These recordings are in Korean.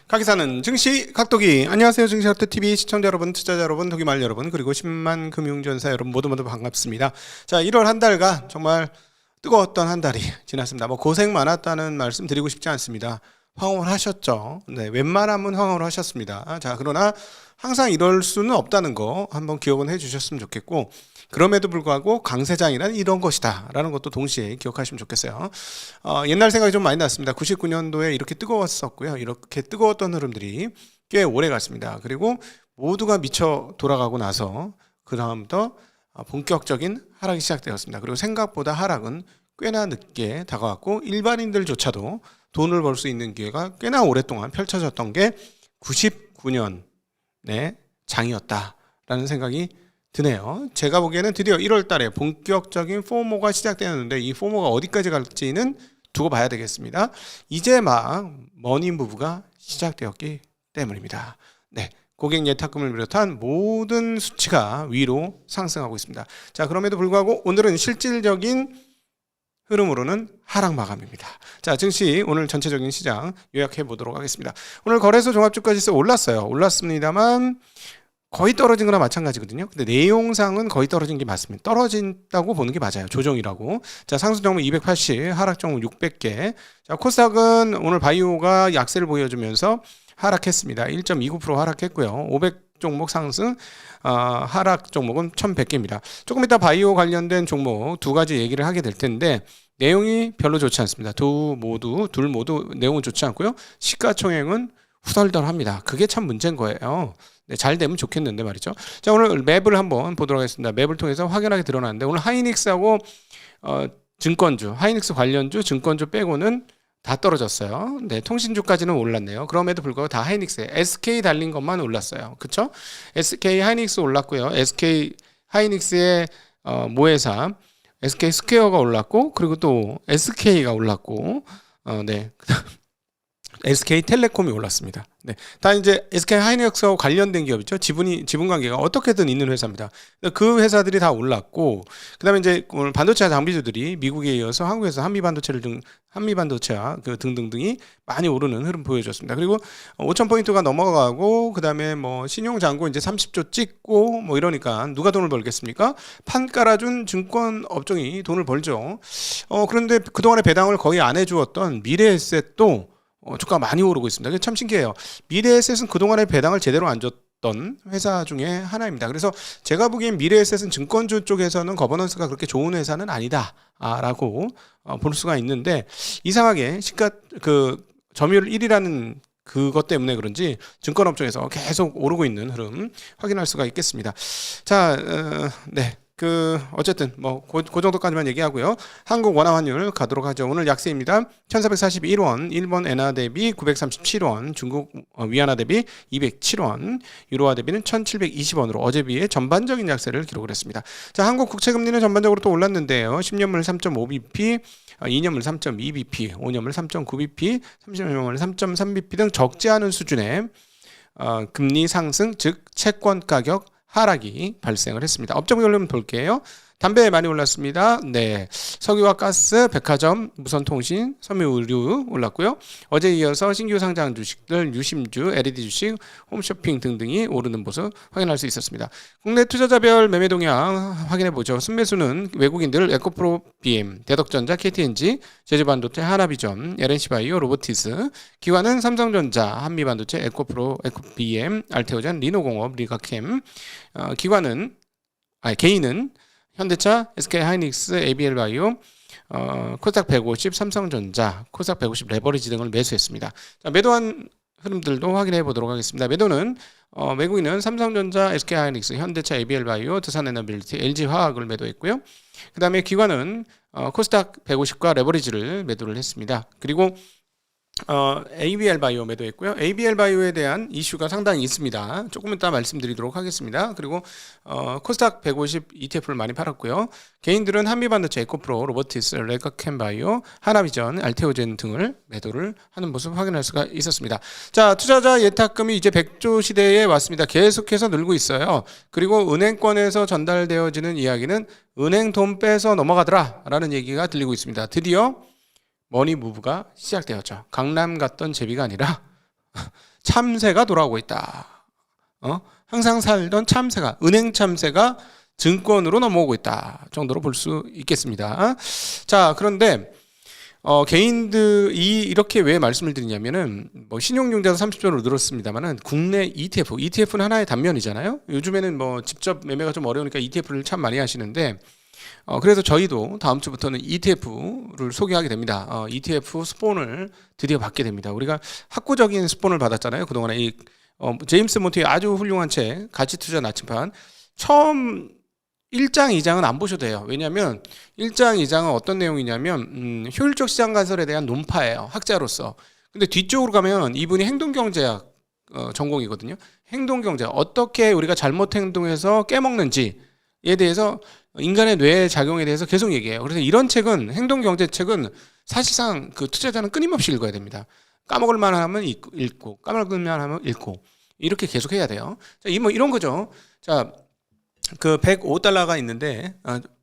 가기사는 증시 각도기. 안녕하세요, 증시 각도 TV 시청자 여러분, 투자자 여러분, 도기말 여러분, 그리고 10만 금융전사 여러분 모두 반갑습니다. 자, 1월 한 달간 정말 뜨거웠던 한 달이 지났습니다. 뭐 고생 많았다는 말씀 드리고 싶지 않습니다. 황홀 하셨죠. 네, 웬만하면 황홀 하셨습니다. 자, 그러나 항상 이럴 수는 없다는 거 한번 기억은 해주셨으면 좋겠고, 그럼에도 불구하고 강세장이란 이런 것이다 라는 것도 동시에 기억하시면 좋겠어요. 옛날 생각이 좀 많이 났습니다. 99년도에 이렇게 뜨거웠었고요. 이렇게 뜨거웠던 흐름들이 꽤 오래 갔습니다. 그리고 모두가 미쳐 돌아가고 나서 그 다음부터 본격적인 하락이 시작되었습니다. 그리고 생각보다 하락은 꽤나 늦게 다가왔고, 일반인들조차도 돈을 벌 수 있는 기회가 꽤나 오랫동안 펼쳐졌던 게 99년의 장이었다라는 생각이 드네요. 제가 보기에는 드디어 1월 달에 본격적인 포모가 시작되었는데, 이 포모가 어디까지 갈지는 두고 봐야 되겠습니다. 이제 막 머니 무브가 시작되었기 때문입니다. 네, 고객 예탁금을 비롯한 모든 수치가 위로 상승하고 있습니다. 자, 그럼에도 불구하고 오늘은 실질적인 흐름으로는 하락 마감입니다. 자, 증시 오늘 전체적인 시장 요약해 보도록 하겠습니다. 오늘 거래소 종합주가지수 올랐어요. 올랐습니다만 거의 떨어진 거나 마찬가지거든요. 근데 내용상은 거의 떨어진 게 맞습니다. 떨어진다고 보는 게 맞아요. 조정이라고. 자, 상승 종목 280, 하락 종목 600개. 자, 코스닥은 오늘 바이오가 약세를 보여주면서 하락했습니다. 1.29% 하락했고요. 500 종목 상승, 하락 종목은 1100개입니다. 조금 이따 바이오 관련된 종목 두 가지 얘기를 하게 될 텐데, 내용이 별로 좋지 않습니다. 둘 모두 내용은 좋지 않고요. 시가총액은 후덜덜합니다. 그게 참 문제인 거예요. 네, 잘 되면 좋겠는데 말이죠. 자, 오늘 맵을 한번 보도록 하겠습니다. 맵을 통해서 확연하게 드러나는데, 오늘 하이닉스하고 증권주, 하이닉스 관련주, 증권주 빼고는 다 떨어졌어요. 네, 통신주까지는 올랐네요. 그럼에도 불구하고 다 하이닉스에 SK 달린 것만 올랐어요. 그쵸? SK 하이닉스 올랐고요. SK 하이닉스의 모회사 SK 스퀘어가 올랐고, 그리고 또 SK가 올랐고, 네. SK텔레콤이 올랐습니다. 네, 다 이제 SK 하이닉스하고 관련된 기업이죠. 지분 관계가 어떻게든 있는 회사입니다. 그 회사들이 다 올랐고, 그다음에 이제 오늘 반도체 장비주들이 미국에 이어서 한국에서 한미반도체와 그 등등등이 많이 오르는 흐름 보여줬습니다. 그리고 5,000포인트가 넘어가고, 그다음에 뭐 신용 잔고 이제 30조 찍고 뭐 이러니까 누가 돈을 벌겠습니까? 판 깔아준 증권 업종이 돈을 벌죠. 그런데 그동안에 배당을 거의 안 해주었던 미래에셋도 주가가 많이 오르고 있습니다. 그게 참 신기해요. 미래에셋은 그동안에 배당을 제대로 안 줬던 회사 중에 하나입니다. 그래서 제가 보기엔 미래에셋은 증권주 쪽에서는 거버넌스가 그렇게 좋은 회사는 아니다라고 볼 수가 있는데, 이상하게 점유율 1위라는 그것 때문에 그런지 증권업종에서 계속 오르고 있는 흐름 확인할 수가 있겠습니다. 자, 네. 어쨌든 그 정도까지만 얘기하고요. 한국 원화 환율 가도록 하죠. 오늘 약세입니다. 1441원, 일본 엔화 대비 937원, 중국 위안화 대비 207원, 유로화 대비는 1720원으로 어제 비해 전반적인 약세를 기록을 했습니다. 자, 한국 국채금리는 전반적으로 또 올랐는데요. 10년물 3.5bp, 2년물 3.2bp, 5년물 3.9bp, 30년물 3.3bp 등 적지 않은 수준의 금리 상승, 즉 채권 가격 하락이 발생을 했습니다. 업종 별로 볼게요. 담배 많이 올랐습니다. 네, 석유와 가스, 백화점, 무선통신, 섬유의류 올랐고요. 어제 이어서 신규 상장 주식들, 유심주, LED 주식, 홈쇼핑 등등이 오르는 모습 확인할 수 있었습니다. 국내 투자자별 매매 동향 확인해 보죠. 순매수는 외국인들 에코프로 BM, 대덕전자, KTNG, 제주반도체, 하나비전, LNC바이오, 로보티스, 기관은 삼성전자, 한미반도체, 에코프로, 에코BM, 알테오젠, 리노공업, 리가캠, 개인은 현대차, SK하이닉스, ABL바이오, 코스닥 150, 삼성전자, 코스닥 150 레버리지 등을 매수했습니다. 자, 매도한 흐름들도 확인해 보도록 하겠습니다. 매도는 외국인은 삼성전자, SK하이닉스, 현대차, ABL바이오, 두산에너빌리티, LG화학을 매도했고요. 그 다음에 기관은 코스닥 150과 레버리지를 매도를 했습니다. 그리고 ABL바이오 매도했고요. ABL바이오에 대한 이슈가 상당히 있습니다. 조금 이따 말씀드리도록 하겠습니다. 그리고 코스닥 150 ETF를 많이 팔았고요. 개인들은 한미반도체, 에코프로, 로보티스, 레가캠바이오, 하나비전, 알테오젠 등을 매도를 하는 모습 확인할 수가 있었습니다. 자, 투자자 예탁금이 이제 100조 시대에 왔습니다. 계속해서 늘고 있어요. 그리고 은행권에서 전달되어지는 이야기는 은행 돈 빼서 넘어가더라 라는 얘기가 들리고 있습니다. 드디어 머니 무브가 시작되었죠. 강남 갔던 제비가 아니라 참새가 돌아오고 있다. 항상 살던 참새가, 은행 참새가 증권으로 넘어오고 있다 정도로 볼 수 있겠습니다. 자, 그런데 개인들이 이렇게 왜 말씀을 드리냐면은 뭐 신용융자도 30%로 늘었습니다만은 국내 ETF는 하나의 단면이잖아요. 요즘에는 뭐 직접 매매가 좀 어려우니까 ETF를 참 많이 하시는데 그래서 저희도 다음 주부터는 ETF를 소개하게 됩니다. ETF 스폰을 드디어 받게 됩니다. 우리가 학구적인 스폰을 받았잖아요. 그동안에 제임스 몬티의 아주 훌륭한 책 가치투자 나침반 처음 1장, 2장은 안 보셔도 돼요. 왜냐하면 1장, 2장은 어떤 내용이냐면 효율적 시장 간설에 대한 논파예요. 학자로서. 근데 뒤쪽으로 가면 이분이 행동경제학 전공이거든요. 행동경제, 어떻게 우리가 잘못 행동해서 깨먹는지에 대해서 인간의 뇌의 작용에 대해서 계속 얘기해요. 그래서 이런 책은, 행동경제 책은 사실상 그 투자자는 끊임없이 읽어야 됩니다. 까먹을 만하면 읽고 까먹을 만하면 읽고 이렇게 계속 해야 돼요. 자, 뭐 이런 거죠. 자, 그 105달러가 있는데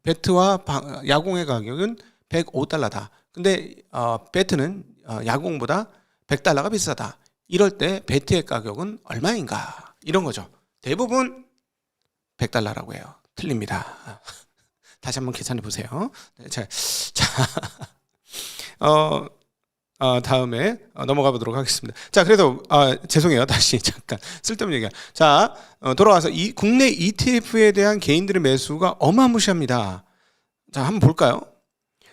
베트와 야공의 가격은 105달러다. 근데 베트는 야공보다 100달러가 비싸다. 이럴 때 베트의 가격은 얼마인가? 이런 거죠. 대부분 100달러라고 해요. 틀립니다. 다시 한번 계산해 보세요. 자, 다음에 넘어가 보도록 하겠습니다. 자, 그래도 죄송해요. 다시 잠깐 쓸데없는 얘기야. 자, 돌아와서 이 국내 ETF에 대한 개인들의 매수가 어마무시합니다. 자, 한번 볼까요?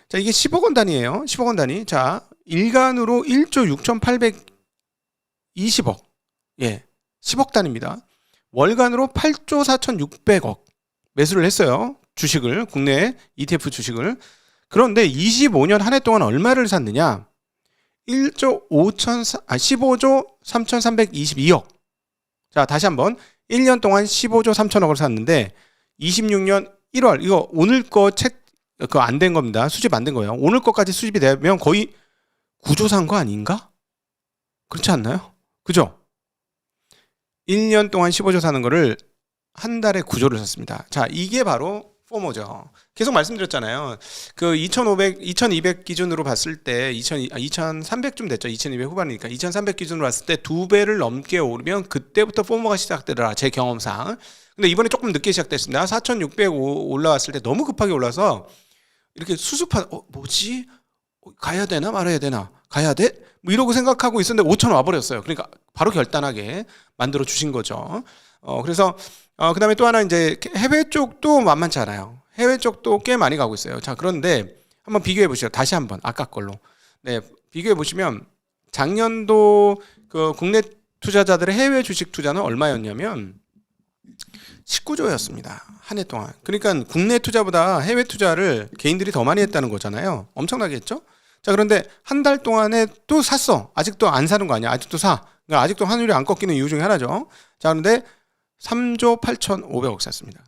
자, 이게 10억 원 단위예요. 10억 원 단위. 자, 일간으로 1조 6,820억. 예. 10억 단위입니다. 월간으로 8조 4,600억 매수를 했어요. 주식을, 국내 ETF 주식을. 그런데 25년 한 해 동안 얼마를 샀느냐? 15조 3,322억. 자, 다시 한번 1년 동안 15조 3천억을 샀는데 26년 1월 이거 오늘 거 책 그거 안 된 겁니다. 수집 안 된 거예요. 오늘 거까지 수집이 되면 거의 9조 산 거 아닌가? 그렇지 않나요? 그죠? 1년 동안 15조 사는 거를 한 달에 9조를 샀습니다. 자, 이게 바로 포모죠. 계속 말씀드렸잖아요. 그 2200 기준으로 봤을 때 2300쯤 됐죠. 2200 후반이니까 2300 기준으로 봤을 때 2배를 넘게 오르면 그때부터 포모가 시작되더라. 제 경험상. 근데 이번에 조금 늦게 시작됐습니다. 4600 올라왔을 때 너무 급하게 올라서 이렇게 수습한 뭐지? 가야 되나 말아야 되나? 가야 돼? 뭐 이러고 생각하고 있었는데 5천 와버렸어요. 그러니까 바로 결단하게 만들어 주신 거죠. 그래서 그 다음에 또 하나 이제 해외 쪽도 만만치 않아요. 해외 쪽도 꽤 많이 가고 있어요. 자, 그런데 한번 비교해 보시죠. 다시 한번 아까 걸로. 네, 비교해 보시면 작년도 그 국내 투자자들의 해외 주식 투자는 얼마였냐면 19조였습니다. 한 해 동안. 그러니까 국내 투자보다 해외 투자를 개인들이 더 많이 했다는 거잖아요. 엄청나게 했죠? 자, 그런데 한 달 동안에 또 샀어. 아직도 안 사는 거 아니야. 아직도 사. 그러니까 아직도 환율이 안 꺾이는 이유 중에 하나죠. 자, 그런데 3조 8,500억 샀습니다.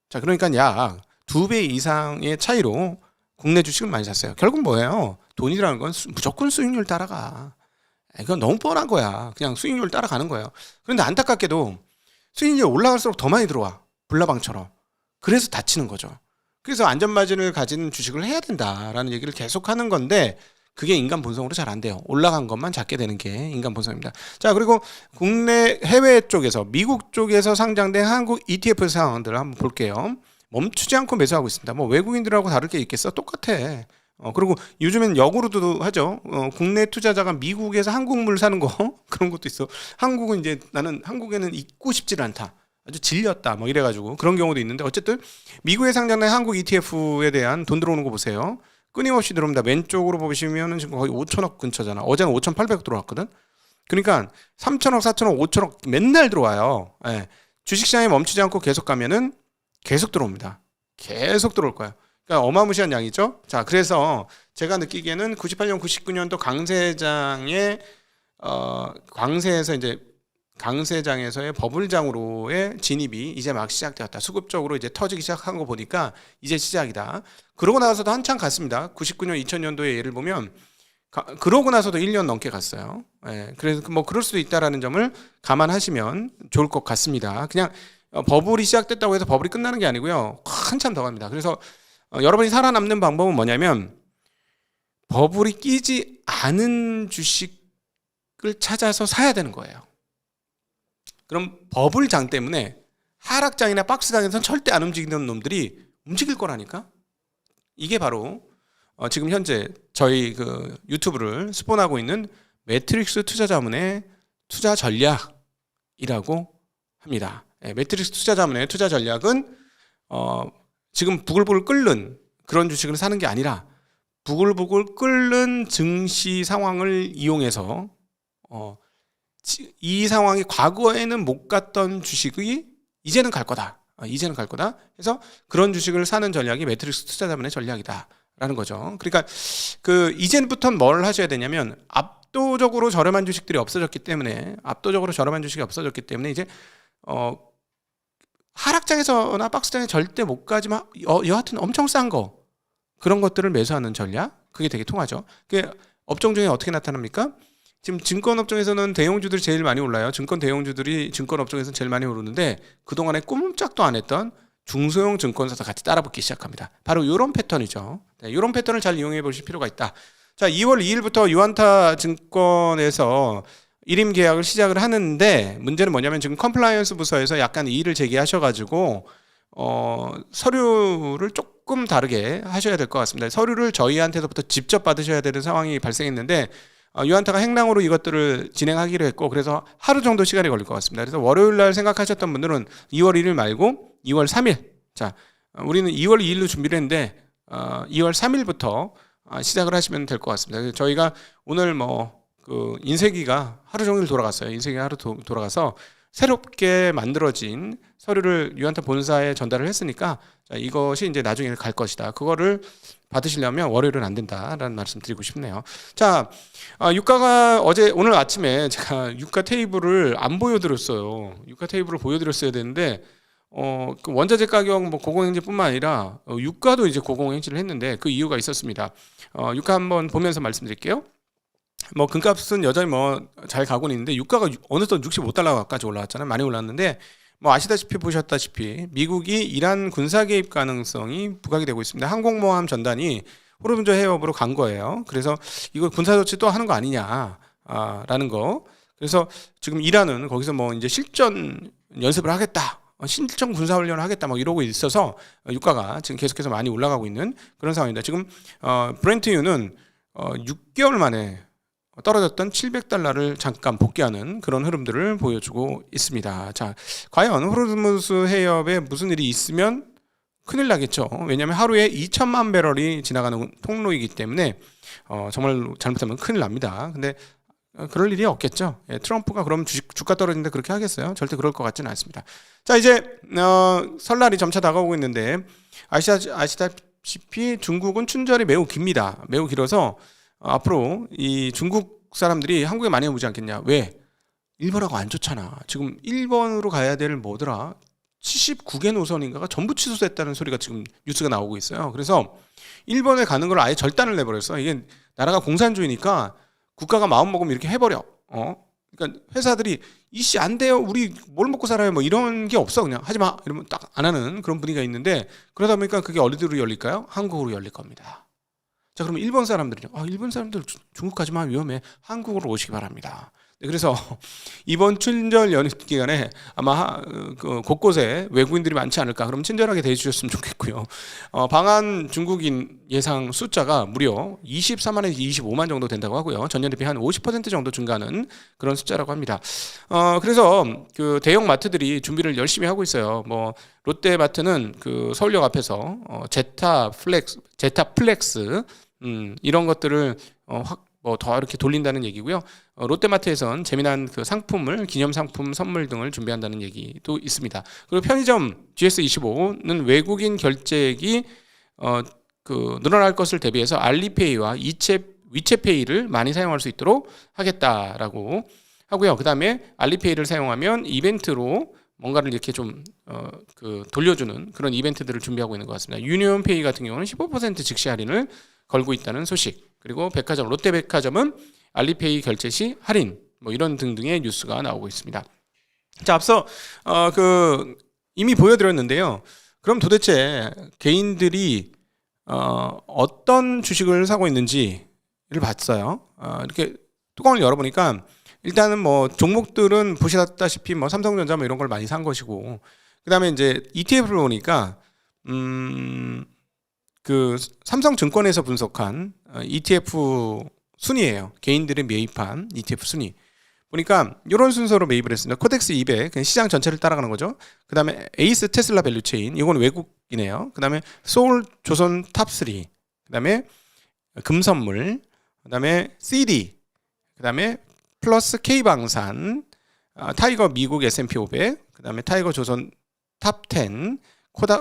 자, 그러니까 약 2배 이상의 차이로 국내 주식을 많이 샀어요. 결국 뭐예요? 돈이라는 건 무조건 수익률 따라가. 이건 너무 뻔한 거야. 그냥 수익률 따라가는 거예요. 그런데 안타깝게도 수익률이 올라갈수록 더 많이 들어와. 불나방처럼. 그래서 다치는 거죠. 그래서 안전마진을 가진 주식을 해야 된다라는 얘기를 계속 하는 건데 그게 인간 본성으로 잘 안 돼요. 올라간 것만 잡게 되는 게 인간 본성입니다. 자, 그리고 국내 해외 쪽에서 미국 쪽에서 상장된 한국 ETF 상황들을 한번 볼게요. 멈추지 않고 매수하고 있습니다. 뭐 외국인들하고 다를 게 있겠어? 똑같아. 그리고 요즘엔 역으로도 하죠. 국내 투자자가 미국에서 한국물 사는 거 그런 것도 있어. 한국은 이제 나는 한국에는 있고 싶지를 않다. 아주 질렸다. 뭐 이래가지고 그런 경우도 있는데 어쨌든 미국에 상장된 한국 ETF에 대한 돈 들어오는 거 보세요. 끊임없이 들어옵니다. 왼쪽으로 보시면은 지금 거의 5천억 근처잖아. 어제는 5,800억 들어왔거든. 그러니까 3천억, 4천억, 5천억 맨날 들어와요. 예. 주식시장에 멈추지 않고 계속 가면은 계속 들어옵니다. 계속 들어올 거예요. 그러니까 어마무시한 양이죠. 자, 그래서 제가 느끼기에는 98년, 99년도 강세장의 강세장에서의 버블장으로의 진입이 이제 막 시작되었다. 수급적으로 이제 터지기 시작한 거 보니까 이제 시작이다. 그러고 나서도 한참 갔습니다. 99년, 2000년도에 예를 보면 그러고 나서도 1년 넘게 갔어요. 예, 그래서 뭐 그럴 수도 있다라는 점을 감안하시면 좋을 것 같습니다. 그냥 버블이 시작됐다고 해서 버블이 끝나는 게 아니고요. 한참 더 갑니다. 그래서 여러분이 살아남는 방법은 뭐냐면 버블이 끼지 않은 주식을 찾아서 사야 되는 거예요. 그럼 버블장 때문에 하락장이나 박스장에서는 절대 안 움직이는 놈들이 움직일 거라니까. 이게 바로 지금 현재 저희 그 유튜브를 스폰하고 있는 매트릭스 투자자문의 투자 전략이라고 합니다. 매트릭스 투자자문의 투자 전략은 지금 부글부글 끓는 그런 주식을 사는 게 아니라 부글부글 끓는 증시 상황을 이용해서 이 상황이 과거에는 못 갔던 주식이 이제는 갈 거다. 이제는 갈 거다. 그래서 그런 주식을 사는 전략이 매트릭스 투자자문의 전략이다라는 거죠. 그러니까 그 이제부터는 뭘 하셔야 되냐면 압도적으로 저렴한 주식이 없어졌기 때문에 이제 하락장에서나 박스장에 절대 못 가지만 여하튼 엄청 싼 거 그런 것들을 매수하는 전략 그게 되게 통하죠. 그게 업종 중에 어떻게 나타납니까? 지금 증권 업종에서는 대형주들이 제일 많이 올라요. 증권 대형주들이 증권 업종에서는 제일 많이 오르는데 그동안에 꼼짝도 안 했던 중소형 증권사도 같이 따라붙기 시작합니다. 바로 이런 패턴이죠. 이런 패턴을 잘 이용해 보실 필요가 있다. 자, 2월 2일부터 유안타 증권에서 일임 계약을 시작을 하는데 문제는 뭐냐면 지금 컴플라이언스 부서에서 약간 이의를 제기하셔가지고 서류를 조금 다르게 하셔야 될 것 같습니다. 서류를 저희한테서부터 직접 받으셔야 되는 상황이 발생했는데 유안타가 행랑으로 이것들을 진행하기로 했고 그래서 하루 정도 시간이 걸릴 것 같습니다. 그래서 월요일 날 생각하셨던 분들은 2월 1일 말고 2월 3일 자 우리는 2월 2일로 준비를 했는데 2월 3일부터 시작을 하시면 될 것 같습니다. 저희가 오늘 그 인쇄기가 하루 종일 돌아갔어요. 인쇄기가 하루 돌아가서 새롭게 만들어진 서류를 유안타 본사에 전달을 했으니까 자, 이것이 이제 나중에 갈 것이다. 그거를 받으시려면 월요일은 안 된다라는 말씀 드리고 싶네요. 자, 유가가 오늘 아침에 제가 유가 테이블을 안 보여드렸어요. 유가 테이블을 보여드렸어야 되는데 그 원자재 가격 고공행진뿐만 아니라 유가도 이제 고공행진을 했는데 그 이유가 있었습니다. 유가 한번 보면서 말씀드릴게요. 금값은 여전히 잘 가고는 있는데 유가가 어느덧 65달러까지 올라왔잖아요. 많이 올랐는데 아시다시피 보셨다시피 미국이 이란 군사 개입 가능성이 부각이 되고 있습니다. 항공모함 전단이 호르무즈 해협으로 간 거예요. 그래서 이거 군사 조치 또 하는 거 아니냐라는 거. 그래서 지금 이란은 거기서 이제 실전 연습을 하겠다. 실전 군사 훈련을 하겠다 이러고 있어서 유가가 지금 계속해서 많이 올라가고 있는 그런 상황입니다. 지금 브렌트유는 6개월 만에 떨어졌던 700달러를 잠깐 복귀하는 그런 흐름들을 보여주고 있습니다. 자, 과연 호르무즈 해협에 무슨 일이 있으면 큰일 나겠죠. 왜냐하면 하루에 2천만 배럴이 지나가는 통로이기 때문에 정말 잘못하면 큰일 납니다. 근데 그럴 일이 없겠죠. 트럼프가 그럼 주가 떨어지는데 그렇게 하겠어요? 절대 그럴 것 같지는 않습니다. 자, 이제 설날이 점차 다가오고 있는데 아시다시피 중국은 춘절이 매우 깁니다. 매우 길어서 앞으로 이 중국 사람들이 한국에 많이 오지 않겠냐. 왜? 일본하고 안 좋잖아. 지금 일본으로 가야 될 79개 노선인가가 전부 취소됐다는 소리가 지금 뉴스가 나오고 있어요. 그래서 일본에 가는 걸 아예 절단을 내버렸어. 이게 나라가 공산주의니까 국가가 마음먹으면 이렇게 해버려. 그러니까 회사들이 이씨 안 돼요. 우리 뭘 먹고 살아요. 이런 게 없어. 그냥 하지 마. 이러면 딱 안 하는 그런 분위기가 있는데 그러다 보니까 그게 어디로 열릴까요? 한국으로 열릴 겁니다. 자, 그럼 일본 사람들은요. 일본 사람들 중국 가지마 위험해. 한국으로 오시기 바랍니다. 그래서 이번 춘절 연휴 기간에 아마 곳곳에 외국인들이 많지 않을까. 그럼 친절하게 대해주셨으면 좋겠고요. 방한 중국인 예상 숫자가 무려 24만에서 25만 정도 된다고 하고요. 전년 대비 한 50% 정도 증가하는 그런 숫자라고 합니다. 그래서 그 대형 마트들이 준비를 열심히 하고 있어요. 롯데마트는 그 서울역 앞에서 제타 플렉스 이런 것들을 더 이렇게 돌린다는 얘기고요. 롯데마트에선 재미난 그 상품을 기념 상품 선물 등을 준비한다는 얘기도 있습니다. 그리고 편의점 GS25는 외국인 결제액이 늘어날 것을 대비해서 알리페이와 위챗페이를 많이 사용할 수 있도록 하겠다라고 하고요. 그다음에 알리페이를 사용하면 이벤트로 뭔가를 이렇게 좀 돌려주는 그런 이벤트들을 준비하고 있는 것 같습니다. 유니온페이 같은 경우는 15% 즉시 할인을 걸고 있다는 소식. 그리고 백화점 롯데백화점은 알리페이 결제 시 할인 이런 등등의 뉴스가 나오고 있습니다. 자, 앞서 이미 보여드렸는데요. 그럼 도대체 개인들이 어떤 주식을 사고 있는지를 봤어요. 이렇게 뚜껑을 열어보니까 일단은 뭐 종목들은 보시다시피 뭐 삼성전자 뭐 이런 걸 많이 산 것이고, 그다음에 이제 ETF를 보니까 그 삼성증권에서 분석한 ETF 순위예요. 개인들이 매입한 ETF 순위. 보니까 이런 순서로 매입을 했습니다. 코덱스 200, 그냥 시장 전체를 따라가는 거죠. 그 다음에 에이스 테슬라 밸류체인, 이건 외국이네요. 그 다음에 소울 조선 탑3, 그 다음에 금선물, 그 다음에 CD, 그 다음에 플러스 K방산, 타이거 미국 S&P 500, 그 다음에 타이거 조선 탑10,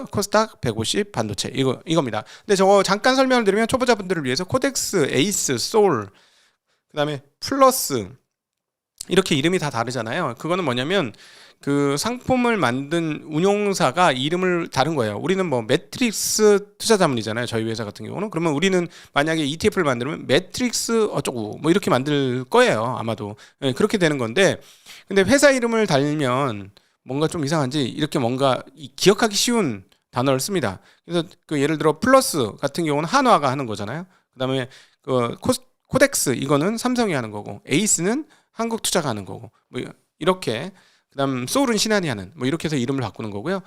코스닥 150 반도체, 이겁니다. 근데 저거 잠깐 설명을 드리면 초보자분들을 위해서 코덱스, 에이스, 소울, 그 다음에 플러스, 이렇게 이름이 다 다르잖아요. 그거는 뭐냐면 그 상품을 만든 운용사가 이름을 다른 거예요. 우리는 뭐 매트릭스 투자자문이잖아요. 저희 회사 같은 경우는. 그러면 우리는 만약에 ETF를 만들면 매트릭스 어쩌고 뭐 이렇게 만들 거예요. 아마도. 네, 그렇게 되는 건데, 근데 회사 이름을 달면 뭔가 좀 이상한지 이렇게 뭔가 기억하기 쉬운 단어를 씁니다. 그래서 그 예를 들어 플러스 같은 경우는 한화가 하는 거잖아요. 그다음에 그 코덱스 이거는 삼성이 하는 거고, 에이스는 한국투자가 하는 거고, 뭐 이렇게. 그다음 소울은 신한이 하는, 뭐 이렇게 해서 이름을 바꾸는 거고요.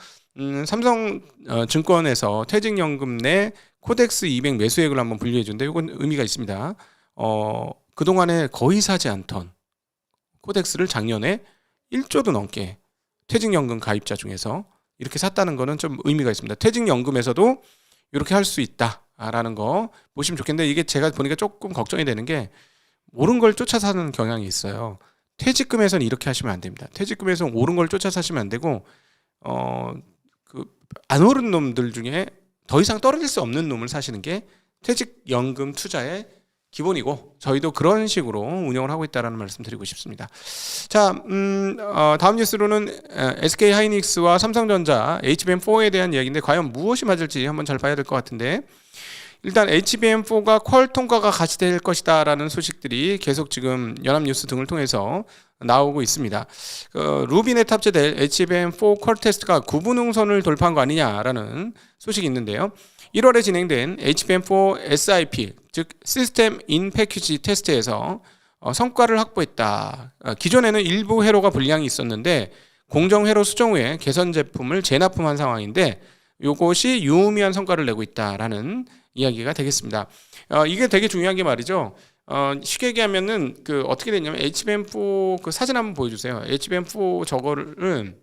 삼성 증권에서 퇴직연금 내 코덱스 200 매수액을 한번 분류해 준데, 이건 의미가 있습니다. 그동안에 거의 사지 않던 코덱스를 작년에 1조도 넘게 퇴직연금 가입자 중에서 이렇게 샀다는 거는 좀 의미가 있습니다. 퇴직연금에서도 이렇게 할 수 있다라는 거 보시면 좋겠는데, 이게 제가 보니까 조금 걱정이 되는 게 옳은 걸 쫓아 사는 경향이 있어요. 퇴직금에서는 이렇게 하시면 안 됩니다. 퇴직금에서는 옳은 걸 쫓아 사시면 안 되고, 안 오른 놈들 중에 더 이상 떨어질 수 없는 놈을 사시는 게 퇴직연금 투자의 기본이고, 저희도 그런 식으로 운영을 하고 있다는 말씀 드리고 싶습니다. 자, 다음 뉴스로는 SK 하이닉스와 삼성전자 HBM4에 대한 이야기인데, 과연 무엇이 맞을지 한번 잘 봐야 될 것 같은데, 일단 HBM4가 퀄 통과가 같이 될 것이다 라는 소식들이 계속 지금 연합뉴스 등을 통해서 나오고 있습니다. 루빈에 탑재될 HBM4 퀄 테스트가 구분응선을 돌파한 거 아니냐라는 소식이 있는데요. 1월에 진행된 HBM4 SIP, 즉 시스템 인 패키지 테스트에서 성과를 확보했다. 기존에는 일부 회로가 불량이 있었는데 공정 회로 수정 후에 개선 제품을 재납품한 상황인데, 이것이 유의미한 성과를 내고 있다라는 이야기가 되겠습니다. 이게 되게 중요한 게 말이죠. 쉽게 얘기하면은 어떻게 되냐면 HBM4 그 사진 한번 보여주세요. HBM4 저거를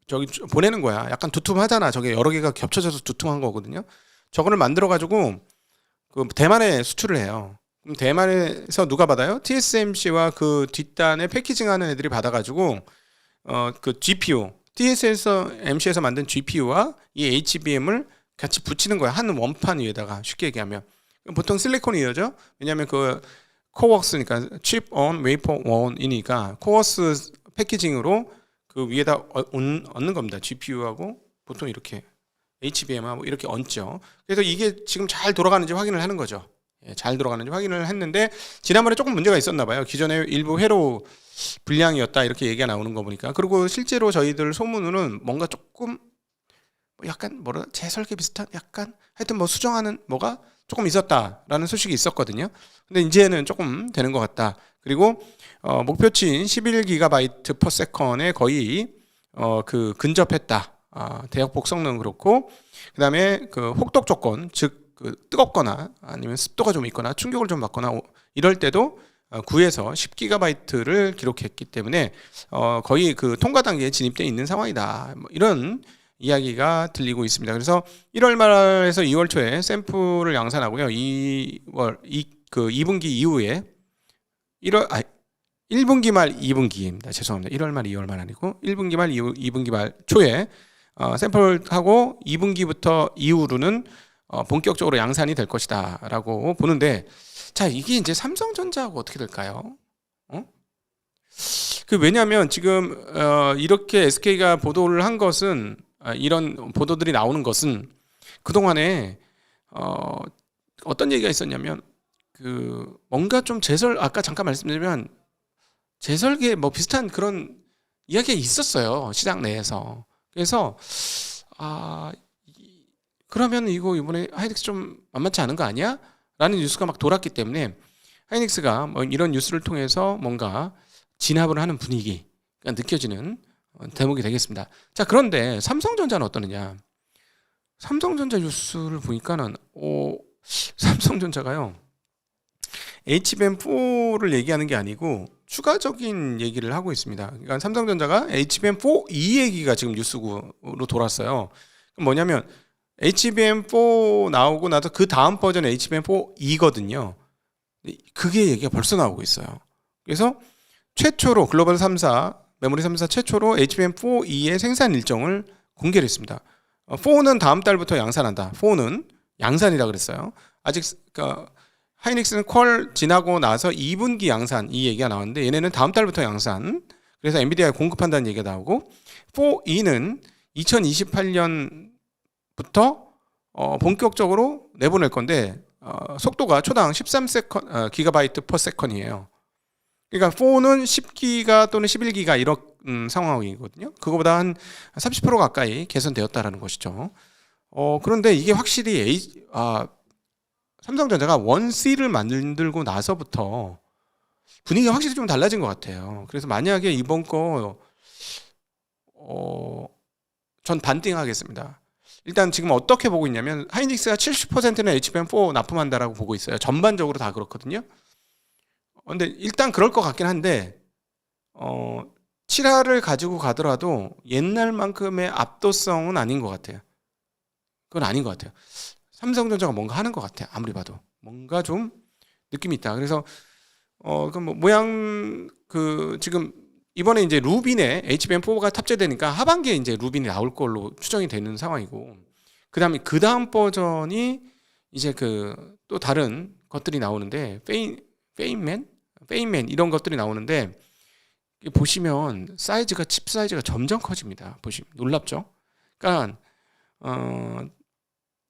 저기 보내는 거야. 약간 두툼하잖아. 저게 여러 개가 겹쳐져서 두툼한 거거든요. 저거를 만들어 가지고 그 대만에 수출을 해요. 그럼 대만에서 누가 받아요? TSMC와 그 뒷단에 패키징하는 애들이 받아가지고 그 GPU, TSMC에서 만든 GPU와 이 HBM을 같이 붙이는 거야. 한 원판 위에다가, 쉽게 얘기하면. 보통 실리콘이죠. 왜냐하면 그 코웍스니까 칩 온 웨이퍼 원이니까 코어스 패키징으로 그 위에다 얹는 겁니다. GPU하고 보통 이렇게 HBM하고 이렇게 얹죠. 그래서 이게 지금 잘 돌아가는지 확인을 하는 거죠. 잘 돌아가는지 확인을 했는데, 지난번에 조금 문제가 있었나 봐요. 기존에 일부 회로 불량이었다 이렇게 얘기가 나오는 거 보니까. 그리고 실제로 저희들 소문으로는 뭔가 조금 약간 재설계 비슷한, 약간 하여튼 뭐 수정하는 뭐가 조금 있었다라는 소식이 있었거든요. 근데 이제는 조금 되는 것 같다. 그리고 목표치인 11GB per second에 거의 그 근접했다. 대역폭 성능 그렇고, 그다음에 그 혹독 조건, 즉 그 뜨겁거나 아니면 습도가 좀 있거나 충격을 좀 받거나 이럴 때도 9에서 10GB를 기록했기 때문에 거의 그 통과 단계에 진입되어 있는 상황이다. 뭐 이런 이야기가 들리고 있습니다. 그래서 1월 말에서 2월 초에 샘플을 양산하고요. 2분기 이후에 1분기 말 2분기입니다. 죄송합니다. 1월 말 2월 말 아니고 1분기 말 2분기 말 초에 샘플하고 2분기부터 이후로는 본격적으로 양산이 될 것이다 라고 보는데, 자, 이게 이제 삼성전자하고 어떻게 될까요? 왜냐하면 지금 이렇게 SK가 보도를 한 것은, 이런 보도들이 나오는 것은 그동안에 어떤 얘기가 있었냐면, 뭔가 좀 아까 잠깐 말씀드리면 재설계 뭐 비슷한 그런 이야기가 있었어요, 시장 내에서. 그래서 그러면 이거 이번에 하이닉스 좀 만만치 않은 거 아니야? 라는 뉴스가 막 돌았기 때문에 하이닉스가 뭐 이런 뉴스를 통해서 뭔가 진압을 하는 분위기가 느껴지는 대목이 되겠습니다. 자, 그런데 삼성전자는 어떠느냐? 삼성전자 뉴스를 보니까는 삼성전자가요, HBM4를 얘기하는 게 아니고 추가적인 얘기를 하고 있습니다. 그러니까 삼성전자가 HBM4E 얘기가 지금 뉴스로 돌았어요. 뭐냐면 HBM4 나오고 나서 그 다음 버전 HBM4E거든요. 그게 얘기가 벌써 나오고 있어요. 그래서 최초로 글로벌 3사, 메모리 3사 최초로 HBM4E의 생산 일정을 공개를 했습니다. 4는 다음 달부터 양산한다. 4는 양산이라 그랬어요. 아직 하이닉스는 퀄 지나고 나서 2분기 양산 이 얘기가 나왔는데 얘네는 다음 달부터 양산. 그래서 엔비디아에 공급한다는 얘기가 나오고 4E는 2028년부터 본격적으로 내보낼 건데 속도가 초당 13 기가바이트 퍼 세컨이에요. 그러니까 4는 10기가 또는 11기가 이런 상황이거든요. 그거보다 한 30% 가까이 개선되었다라는 것이죠. 그런데 이게 확실히 삼성전자가 1C를 만들고 나서부터 분위기가 확실히 좀 달라진 것 같아요. 그래서 만약에 이번 거 전 반띵하겠습니다. 일단 지금 어떻게 보고 있냐면 하이닉스가 70%는 HBM4 납품한다라고 보고 있어요. 전반적으로 다 그렇거든요. 근데 일단 그럴 것 같긴 한데 7화를 가지고 가더라도 옛날만큼의 압도성은 아닌 것 같아요. 그건 아닌 것 같아요. 삼성전자가 뭔가 하는 것 같아요. 아무리 봐도 뭔가 좀 느낌이 있다. 그래서 지금 이번에 이제 루빈에 HBM4가 탑재되니까 하반기에 이제 루빈이 나올 걸로 추정이 되는 상황이고, 그다음에 그 다음 버전이 이제 또 다른 것들이 나오는데 페인맨 이런 것들이 나오는데 보시면 칩 사이즈가 점점 커집니다. 보시면 놀랍죠? 그러니까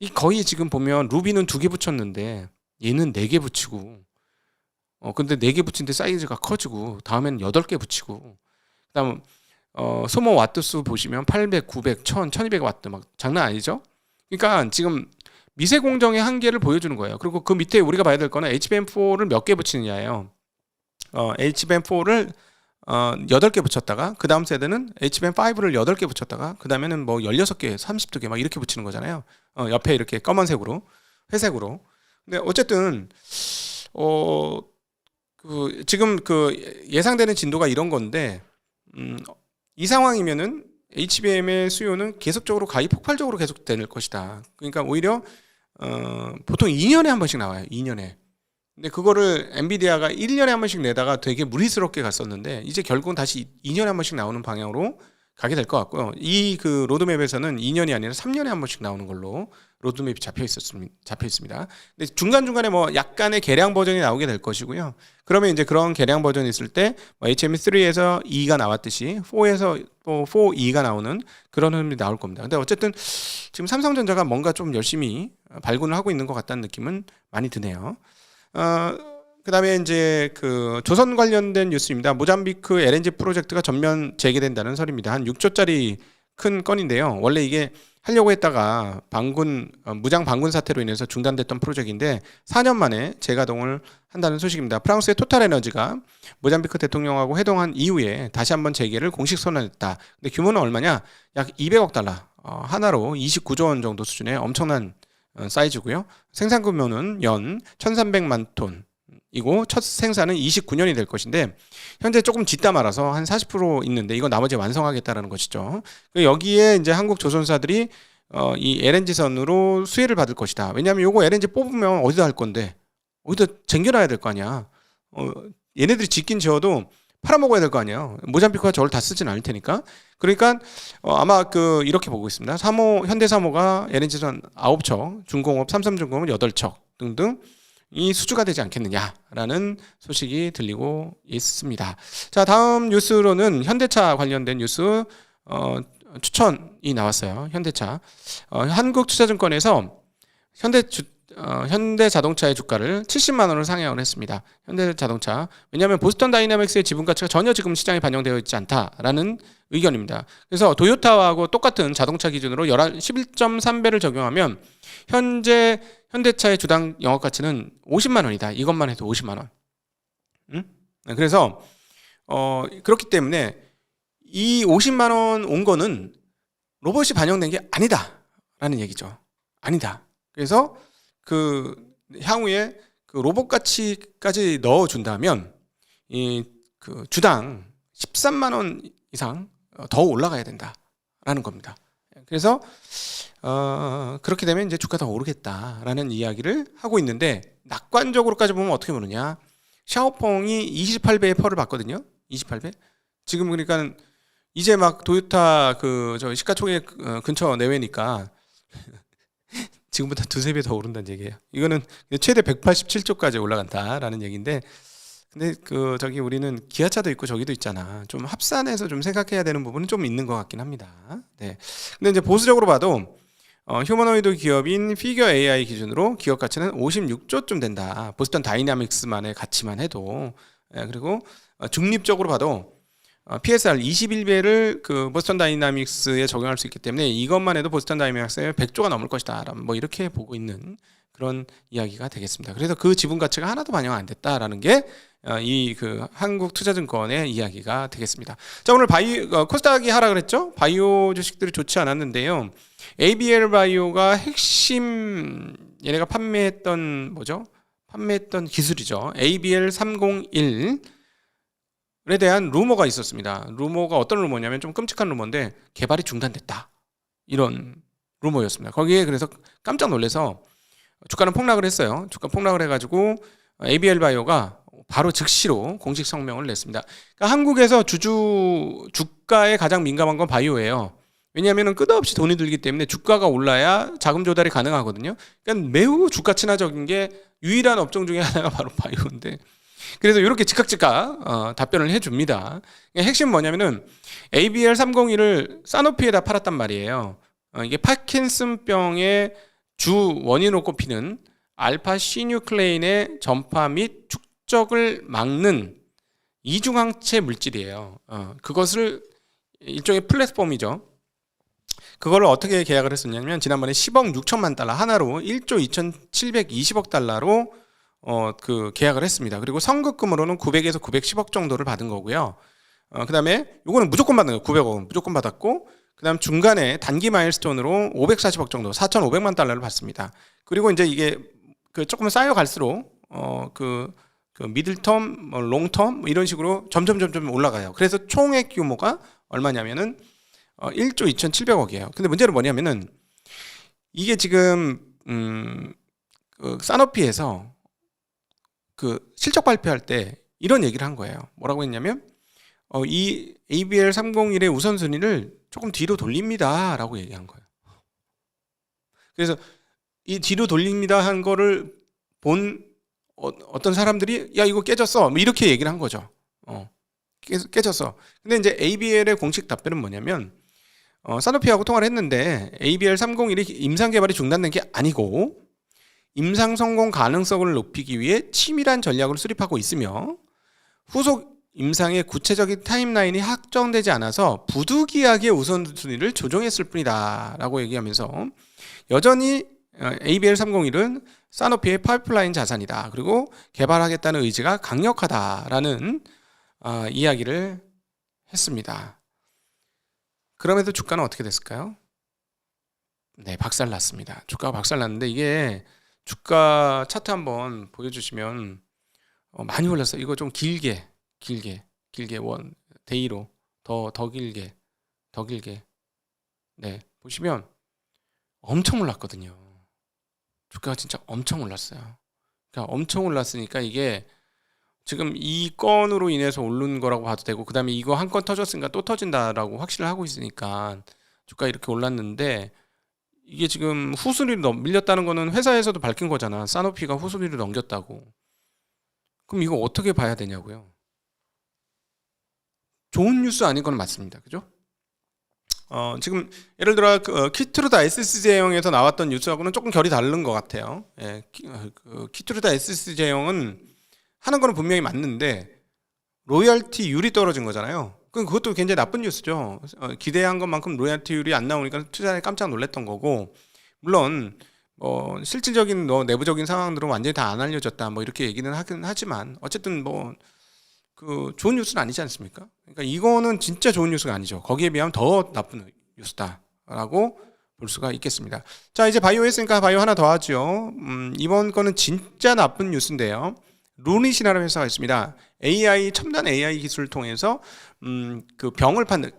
이 거의 지금 보면 루비는 2개 붙였는데 얘는 4개 붙이고 근데 4개 붙인 데 사이즈가 커지고 다음에는 8개 붙이고 그다음 소모 와트수 보시면 800, 900, 1000, 1200와트 막 장난 아니죠? 그러니까 지금 미세 공정의 한계를 보여주는 거예요. 그리고 그 밑에 우리가 봐야 될 거는 HBM4를 몇 개 붙이느냐예요. HBM4를 8개 붙였다가 그 다음 세대는 HBM5를 8개 붙였다가 그 다음에는 뭐 16개, 32개 막 이렇게 붙이는 거잖아요. 옆에 이렇게 검은색으로, 회색으로. 근데 어쨌든 지금 예상되는 진도가 이런 건데 이 상황이면은 HBM의 수요는 계속적으로 가히 폭발적으로 계속될 것이다. 그러니까 오히려 보통 2년에 한 번씩 나와요. 2년에. 근데 그거를 엔비디아가 1년에 한 번씩 내다가 되게 무리스럽게 갔었는데 이제 결국은 다시 2년에 한 번씩 나오는 방향으로 가게 될 것 같고요. 이 로드맵에서는 2년이 아니라 3년에 한 번씩 나오는 걸로 로드맵이 잡혀 있습니다. 근데 중간중간에 뭐 약간의 개량 버전이 나오게 될 것이고요. 그러면 이제 그런 개량 버전이 있을 때 HBM3에서 2가 나왔듯이 4에서 또 4E가 나오는 그런 흐름이 나올 겁니다. 근데 어쨌든 지금 삼성전자가 뭔가 좀 열심히 발군을 하고 있는 것 같다는 느낌은 많이 드네요. 그다음에 이제 조선 관련된 뉴스입니다. 모잠비크 LNG 프로젝트가 전면 재개된다는 설입니다. 한 6조짜리 큰 건인데요. 원래 이게 하려고 했다가 무장 반군 사태로 인해서 중단됐던 프로젝트인데 4년 만에 재가동을 한다는 소식입니다. 프랑스의 토탈에너지가 모잠비크 대통령하고 회동한 이후에 다시 한번 재개를 공식 선언했다. 근데 규모는 얼마냐? 약 200억 달러. 하나로 29조 원 정도 수준의 엄청난 사이즈고요. 생산 규모는 연 1,300만 톤이고 첫 생산은 29년이 될 것인데 현재 조금 뒷담화라서 한 40% 있는데 이거 나머지 완성하겠다라는 것이죠. 여기에 이제 한국 조선사들이 이 LNG선으로 수혜를 받을 것이다. 왜냐하면 요거 LNG 뽑으면 어디다 할 건데 어디다 쟁겨놔야 될 거 아니야. 얘네들이 짓긴 지어도 팔아먹어야 될 거 아니에요. 모잠비크가 저걸 다 쓰진 않을 테니까. 그러니까 아마 이렇게 보고 있습니다. 현대사모가 LNG선 9척, 중공업, 삼성중공업 8척 등등 이 수주가 되지 않겠느냐라는 소식이 들리고 있습니다. 자, 다음 뉴스로는 현대차 관련된 뉴스 추천이 나왔어요. 현대차. 한국투자증권에서 현대자동차의 주가를 70만 원으로 상향을 했습니다. 현대자동차. 왜냐하면 보스턴 다이내믹스의 지분 가치가 전혀 지금 시장에 반영되어 있지 않다라는 의견입니다. 그래서 도요타하고 똑같은 자동차 기준으로 11.3배를 적용하면 현재 현대차의 주당 영업 가치는 50만 원이다. 이것만 해도 50만 원. 응? 그래서 그렇기 때문에 이 50만 원 온 거는 로봇이 반영된 게 아니다라는 얘기죠. 아니다. 그래서 그 향후에 그 로봇 가치까지 넣어 준다면 이 그 주당 13만 원 이상 더 올라가야 된다라는 겁니다. 그래서 그렇게 되면 이제 주가 더 오르겠다라는 이야기를 하고 있는데, 낙관적으로까지 보면 어떻게 보느냐? 샤오펑이 28배의 펄을 받거든요. 28배. 지금 그러니까 이제 막 도요타 그 저 시가총액 근처 내외니까 지금보다 두세 배 더 오른다는 얘기예요. 이거는 최대 187조까지 올라간다라는 얘기인데, 근데 그 저기 우리는 기아차도 있고 저기도 있잖아. 좀 합산해서 좀 생각해야 되는 부분은 좀 있는 것 같긴 합니다. 네. 근데 이제 보수적으로 봐도 휴머노이드 기업인 피겨 AI 기준으로 기업 가치는 56조쯤 된다. 보스턴 다이나믹스만의 가치만 해도. 그리고 중립적으로 봐도 PSR 21배를 그 보스턴 다이나믹스에 적용할 수 있기 때문에 이것만 해도 보스턴 다이나믹스에 100조가 넘을 것이다. 뭐 이렇게 보고 있는 그런 이야기가 되겠습니다. 그래서 그 지분 가치가 하나도 반영 안 됐다라는 게 이 그 한국투자증권의 이야기가 되겠습니다. 자, 오늘 코스닥이 하라 그랬죠? 바이오 주식들이 좋지 않았는데요. ABL 바이오가 핵심 얘네가 판매했던 기술이죠. ABL 301에 대한 루머가 있었습니다. 루머가 어떤 루머냐면 좀 끔찍한 루머인데 개발이 중단됐다. 이런 루머였습니다. 거기에 그래서 깜짝 놀라서 주가는 폭락을 했어요. 주가 폭락을 해가지고 ABL 바이오가 바로 즉시로 공식 성명을 냈습니다. 그러니까 한국에서 주가에 가장 민감한 건 바이오예요. 왜냐하면 끝없이 돈이 들기 때문에 주가가 올라야 자금 조달이 가능하거든요. 그러니까 매우 주가 친화적인 게 유일한 업종 중에 하나가 바로 바이오인데, 그래서 이렇게 즉각 답변을 해줍니다. 핵심은 뭐냐면은 ABL 301을 사노피에다 팔았단 말이에요. 이게 파킨슨병의 주 원인으로 꼽히는 알파 시뉴클레인의 전파 및 축적을 막는 이중항체 물질이에요. 그것을 일종의 플랫폼이죠. 그거를 어떻게 계약을 했었냐면 지난번에 10억 6천만 달러 하나로 1조 2,720억 달러로 그 계약을 했습니다. 그리고 선급금으로는 900에서 910억 정도를 받은 거고요. 그다음에 요거는 무조건 받는 거예요. 900억은 무조건 받았고, 그다음 중간에 단기 마일스톤으로 540억 정도, 4,500만 달러를 받습니다. 그리고 이제 이게 그 조금 쌓여갈수록 그 미들텀, 롱텀 이런 식으로 점점 올라가요. 그래서 총액 규모가 얼마냐면은 1조 2,700억이에요. 근데 문제는 뭐냐면은 이게 지금 그 사노피에서 그 실적 발표할 때 이런 얘기를 한 거예요. 뭐라고 했냐면 이 ABL 301의 우선순위를 조금 뒤로 돌립니다라고 얘기한 거예요. 그래서 이 뒤로 돌립니다 한 거를 본 어떤 사람들이 야 이거 깨졌어 뭐 이렇게 얘기를 한 거죠. 깨졌어. 근데 이제 ABL의 공식 답변은 뭐냐면 사노피하고 통화를 했는데 ABL 301이 임상 개발이 중단된 게 아니고 임상 성공 가능성을 높이기 위해 치밀한 전략을 수립하고 있으며 후속 임상의 구체적인 타임라인이 확정되지 않아서 부득이하게 우선순위를 조정했을 뿐이다 라고 얘기하면서 여전히 ABL 301은 사노피의 파이프라인 자산이다. 그리고 개발하겠다는 의지가 강력하다라는 이야기를 했습니다. 그럼에도 주가는 어떻게 됐을까요? 네, 박살났습니다. 주가가 박살났는데 이게 주가 차트 한번 보여주시면 많이 올랐어요. 이거 좀 길게 원 데이로 더 길게 네 보시면 엄청 올랐거든요. 주가가 진짜 엄청 올랐어요. 그러니까 엄청 올랐으니까 이게 지금 이 건으로 인해서 오른 거라고 봐도 되고, 그 다음에 이거 한 건 터졌으니까 또 터진다라고 확신을 하고 있으니까 주가 이렇게 올랐는데, 이게 지금 후순위로 밀렸다는 거는 회사에서도 밝힌 거잖아. 사노피가 후순위로 넘겼다고. 그럼 이거 어떻게 봐야 되냐고요. 좋은 뉴스 아닌 건 맞습니다. 그죠? 지금 예를 들어 키트루다 SSJ형에서 나왔던 뉴스하고는 조금 결이 다른 것 같아요. 예, 키트루다 SSJ형은 하는 거는 분명히 맞는데 로열티율이 떨어진 거잖아요. 그럼 그것도 굉장히 나쁜 뉴스죠. 기대한 것만큼 로열티율이 안 나오니까 투자자에 깜짝 놀랐던 거고, 물론 실질적인 내부적인 상황들은 완전히 다 안 알려졌다 뭐 이렇게 얘기는 하긴 하지만 어쨌든 뭐 그 좋은 뉴스는 아니지 않습니까? 그러니까 이거는 진짜 좋은 뉴스가 아니죠. 거기에 비하면 더 나쁜 뉴스다라고 볼 수가 있겠습니다. 자, 이제 바이오 했으니까 바이오 하나 더 하죠. 이번 거는 진짜 나쁜 뉴스인데요. 루닛이라는 회사가 있습니다. AI 첨단 AI 기술을 통해서 그 병을 판는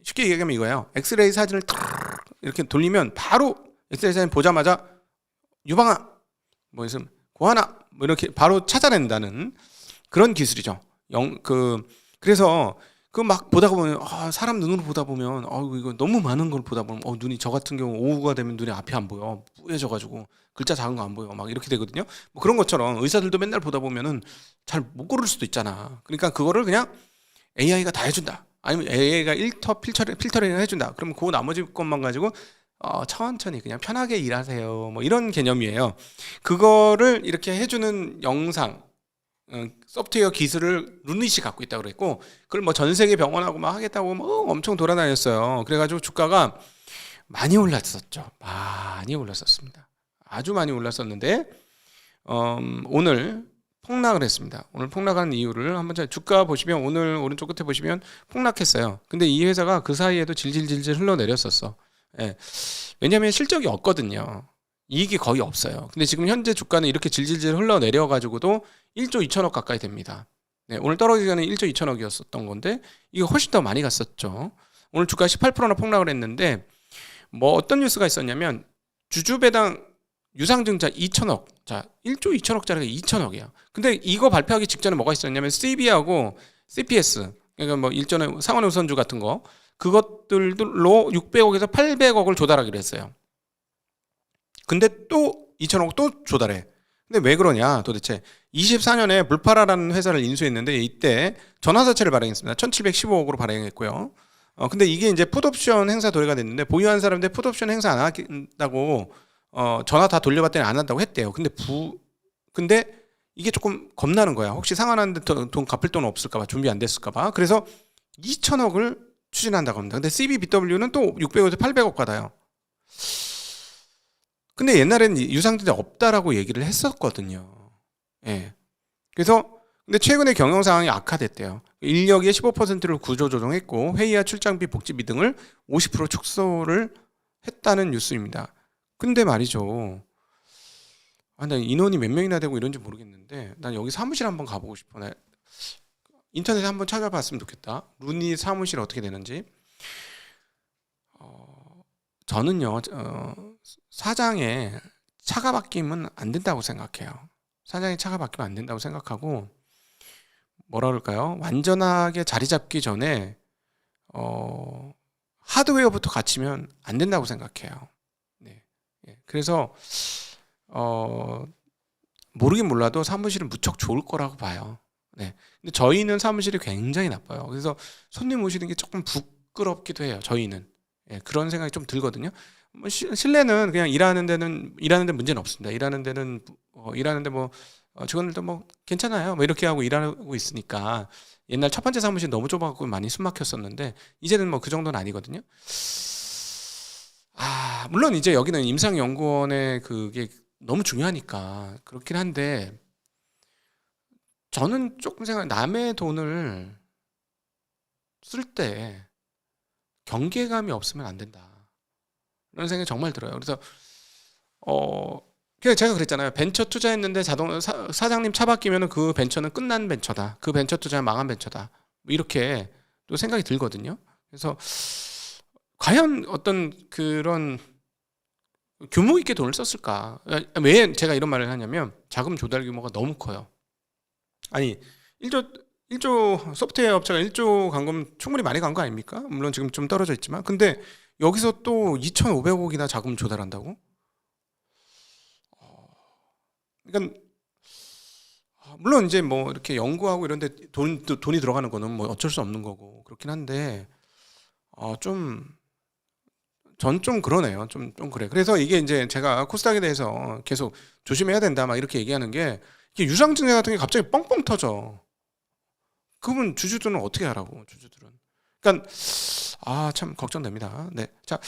쉽게 얘기하면 이거예요. 엑스레이 사진을 탁 이렇게 돌리면 바로 엑스레이 사진 보자마자 유방암, 뭐 있으면 고환암, 뭐 이렇게 바로 찾아낸다는 그런 기술이죠. 그래서 그 막 보다 보면 사람 눈으로 보다 보면 이거 너무 많은 걸 보다 보면 눈이 저 같은 경우 오후가 되면 눈이 앞이 안 보여, 뿌얘져가지고 글자 작은 거 안 보여, 막 이렇게 되거든요. 뭐 그런 것처럼 의사들도 맨날 보다 보면은 잘 못 고를 수도 있잖아. 그러니까 그거를 그냥 AI가 다 해준다. 아니면 AI가 필터링을 해준다. 그러면 그 나머지 것만 가지고 천천히 그냥 편하게 일하세요. 뭐 이런 개념이에요. 그거를 이렇게 해주는 영상. 소프트웨어 기술을 루닛이 갖고 있다고 그랬고, 그걸 뭐 전 세계 병원하고 막 하겠다고 엄청 돌아다녔어요. 그래가지고 주가가 많이 올랐었죠. 많이 올랐었습니다. 아주 많이 올랐었는데 오늘 폭락을 했습니다. 오늘 폭락한 이유를 한번 주가 보시면 오늘 오른쪽 끝에 보시면 폭락했어요. 근데 이 회사가 그 사이에도 질질질질 흘러내렸었어. 예. 왜냐하면 실적이 없거든요. 이익이 거의 없어요. 근데 지금 현재 주가는 이렇게 질질질 흘러내려가지고도 1조 2천억 가까이 됩니다. 네, 오늘 떨어지기 전에 1조 2천억이었었던 건데 이게 훨씬 더 많이 갔었죠. 오늘 주가 18%나 폭락을 했는데 뭐 어떤 뉴스가 있었냐면 주주배당 유상증자 2천억. 자, 1조 2천억짜리가 2천억이야. 근데 이거 발표하기 직전에 뭐가 있었냐면 CB하고 CPS, 그러니까 뭐 일전에 상원우선주 같은 거, 그것들로 600억에서 800억을 조달하기로 했어요. 근데 또 2천억 또 조달해. 근데 왜 그러냐 도대체. 24년에 물파라라는 회사를 인수했는데 이때 전환사채를 발행했습니다. 1715억으로 발행했고요. 근데 이게 이제 풋옵션 행사 도래가 됐는데 보유한 사람들 풋옵션 행사 안 한다고 전화 다 돌려봤더니 안 한다고 했대요. 근데 이게 조금 겁나는 거야. 혹시 상환하는데 돈 갚을 돈 없을까봐, 준비 안 됐을까봐. 그래서 2천억을 추진한다고 합니다. 근데 CBBW는 또 600억에서 800억 받아요. 근데 옛날에는 유상증자 없다라고 얘기를 했었거든요. 예. 그래서 근데 최근에 경영 상황이 악화됐대요. 인력의 15%를 구조조정했고 회의와 출장비, 복지비 등을 50% 축소를 했다는 뉴스입니다. 근데 말이죠. 나 인원이 몇 명이나 되고 이런지 모르겠는데 난 여기 사무실 한번 가보고 싶어. 나 인터넷에 한번 찾아봤으면 좋겠다. 루니 사무실 어떻게 되는지. 저는요. 사장의 차가 바뀌면 안 된다고 생각해요. 사장의 차가 바뀌면 안 된다고 생각하고, 뭐라 그럴까요? 완전하게 자리 잡기 전에 하드웨어부터 갖추면 안 된다고 생각해요. 네. 그래서 모르긴 몰라도 사무실은 무척 좋을 거라고 봐요. 네. 근데 저희는 사무실이 굉장히 나빠요. 그래서 손님 오시는 게 조금 부끄럽기도 해요. 저희는. 그런 생각이 좀 들거든요. 뭐 실내는 그냥 일하는데 문제는 없습니다. 일하는데 뭐 직원들도 뭐 괜찮아요. 뭐 이렇게 하고 일하고 있으니까. 옛날 첫 번째 사무실 너무 좁아갖고 많이 숨 막혔었는데 이제는 뭐 그 정도는 아니거든요. 물론 이제 여기는 임상연구원의 그게 너무 중요하니까 그렇긴 한데, 저는 조금 남의 돈을 쓸 때 경계감이 없으면 안 된다. 이런 생각이 정말 들어요. 그래서 그냥 제가 그랬잖아요. 벤처 투자했는데 사장님 차 바뀌면 그 벤처는 끝난 벤처다. 그 벤처 투자는 망한 벤처다. 뭐 이렇게 또 생각이 들거든요. 그래서 과연 어떤 그런 규모 있게 돈을 썼을까? 왜 제가 이런 말을 하냐면 자금 조달 규모가 너무 커요. 아니 1조 소프트웨어 업체가 1조 간 거면 충분히 많이 간 거 아닙니까? 물론 지금 좀 떨어져 있지만. 근데 여기서 또 2,500억이나 자금 조달한다고? 그러니까 물론 이제 뭐 이렇게 연구하고 이런 데 돈이 들어가는 거는 뭐 어쩔 수 없는 거고 그렇긴 한데 전 좀 그러네요. 좀 그래. 그래서 이게 이제 제가 코스닥에 대해서 계속 조심해야 된다 막 이렇게 얘기하는 게, 이게 유상증자 같은 게 갑자기 뻥뻥 터져. 그러면 주주들은 어떻게 하라고, 주주들은. 그러니까 참 걱정됩니다. 네. 자,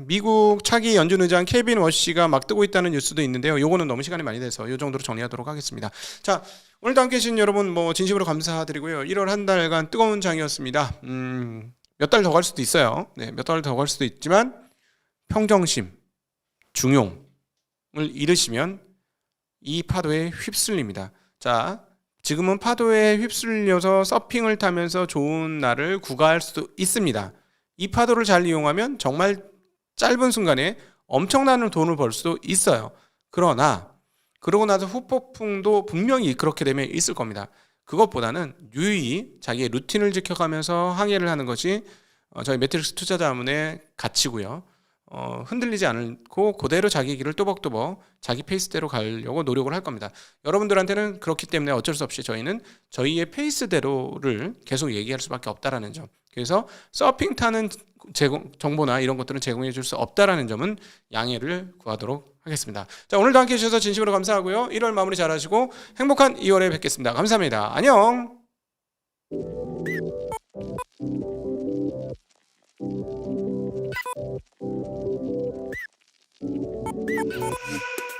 미국 차기 연준 의장 케빈 워시가 막 뜨고 있다는 뉴스도 있는데요. 요거는 너무 시간이 많이 돼서 요 정도로 정리하도록 하겠습니다. 자, 오늘도 함께 해주신 여러분 뭐 진심으로 감사드리고요. 1월 한 달간 뜨거운 장이었습니다. 몇 달 더 갈 수도 있어요. 네, 몇 달 더 갈 수도 있지만 평정심, 중용을 잃으시면 이 파도에 휩쓸립니다. 자, 지금은 파도에 휩쓸려서 서핑을 타면서 좋은 날을 구가할 수도 있습니다. 이 파도를 잘 이용하면 정말 짧은 순간에 엄청난 돈을 벌 수도 있어요. 그러나 그러고 나서 후폭풍도 분명히 그렇게 되면 있을 겁니다. 그것보다는 유의히 자기의 루틴을 지켜가면서 항해를 하는 것이 저희 매트릭스 투자자문의 가치고요. 흔들리지 않고 그대로 자기 길을 또박또박 자기 페이스대로 가려고 노력을 할 겁니다. 여러분들한테는 그렇기 때문에 어쩔 수 없이 저희는 저희의 페이스대로를 계속 얘기할 수밖에 없다라는 점. 그래서 서핑 타는 정보나 이런 것들은 제공해 줄 수 없다라는 점은 양해를 구하도록 하겠습니다. 자, 오늘도 함께 해주셔서 진심으로 감사하고요. 1월 마무리 잘하시고 행복한 2월에 뵙겠습니다. 감사합니다. 안녕.